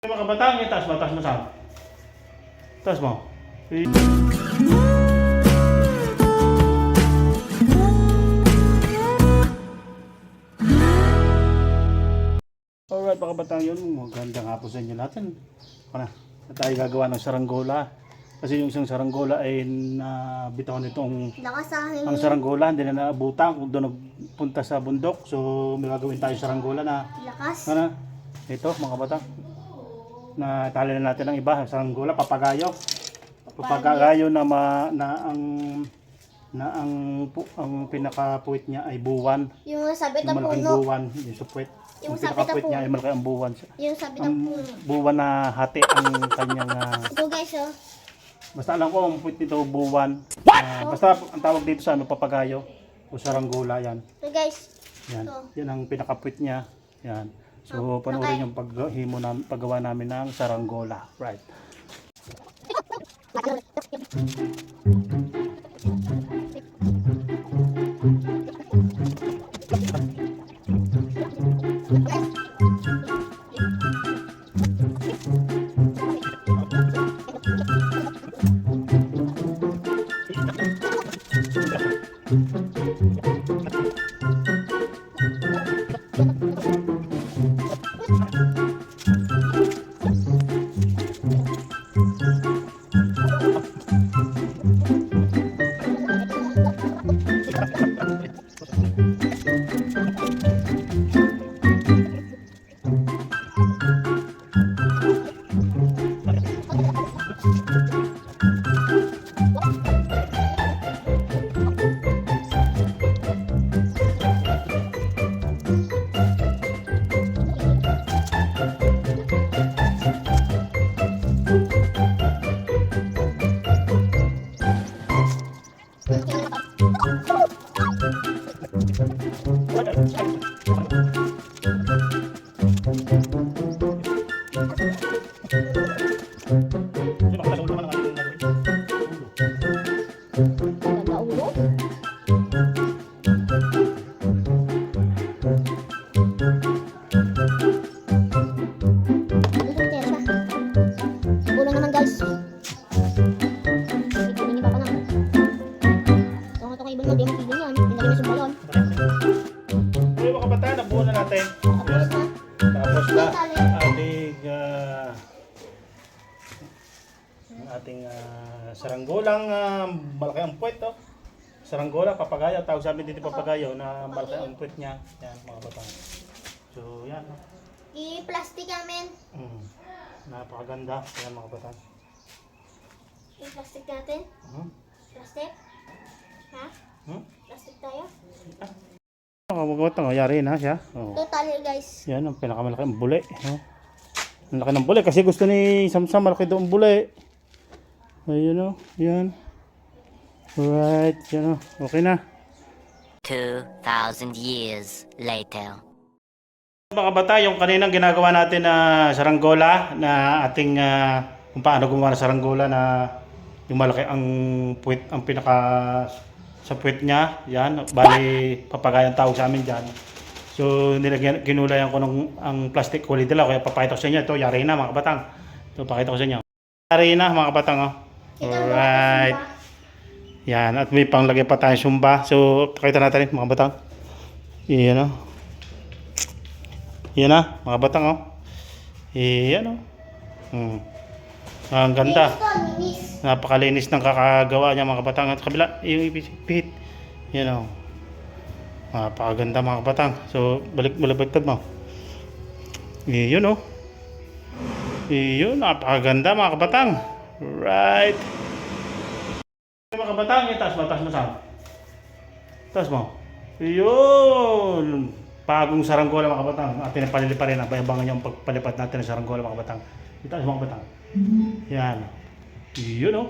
Mga kabataan, taas mo, taas mo saan? Taas mo. Alright mga kabataan yun, magandang hapon sa inyo natin. Na tayo gagawa ng saranggola. Kasi yung isang saranggola ay nabitawan nitong ang saranggola, hindi na naabutan kung doon nagpunta sa bundok. So may gagawin tayo saranggola na lakas. Ito mga kabataan. Na tali na natin ang iba, saranggola, papagayo. Papagayo na ang pinakapuwit niya ay buwan. Yung sabit Yung na malaking puno. buwan, yung supuwit. Yung Yung sabit na pinakapuwit niya ay malaki ang buwan. Yung sabit na Ang puno. buwan na hati ang kanyang Ito guys, oh. basta alam ko ang puwit nito buwan. Basta ang tawag dito sa papagayo o saranggola yan. Ito guys. Yan. Ito. Yan ang pinakapuwit niya. Yan. So panoorin yung paggawa namin ng saranggola. Right. Ulo naman guys. Ibigin pa na. Itong ibon mo, di mo ibon yan. Hindi mo sumbalon. Okay mga kabataan, nabuo na natin. Tapos na. Tapos na ating saranggolang malaki ang puwet. Oh. Saranggola, papagayo. Tawag sa amin dito papagayo na malaki ang puwet niya. Yan mga kabataan. So yan. Oh. I-plastic namin. Napakaganda. Yan mga kabataan. I-plastic natin. Plastic? Ha? Plastic tayo? Mga kabataan, yari na siya. Oh. Ito tali guys. Yan ang pinakamalaki ang bule. Oh. Ang laki ng bule kasi gusto ni Samsam malaki doon bule. Ayun o. Yan. Right. Yan o. Okay na. 2,000 years later. Mga bata, yung kaninang ginagawa natin na saranggola na ating kung paano gumawa ng saranggola na yung malaki ang puwit, ang pinaka sa puwit niya. Yan. Bali, papagayang tawag sa amin dyan. So, ginulayan ko ng ang plastic kulay dila. Kaya papakita ko sa inyo. Ito, yari na mga kabatang. Ito, pakita ko sa inyo. Yari na mga kabatang. Oh. Alright. Yan. At may panglagay pa tayong sumba. So, pakita natin mga kabatang. Yan o. Yan na mga kabatang. Oh. Yan o. Ang ganda. Napakalinis ng kakagawa niya mga kabatang. At kabila, yung ipit. Yan o. Napakaganda mga kabatang. So, baliktad mo. Yun o. Yun, napakaganda mga kabatang. Right. Mga kabatang, taas mo saan? Taas mo. Yun. Bagong saranggola mga kabatang. Atin na palilipa rin. Bayabangan yung pagpalipat natin ng saranggola mga kabatang. Itaas mga kabatang. Yan. Yun o.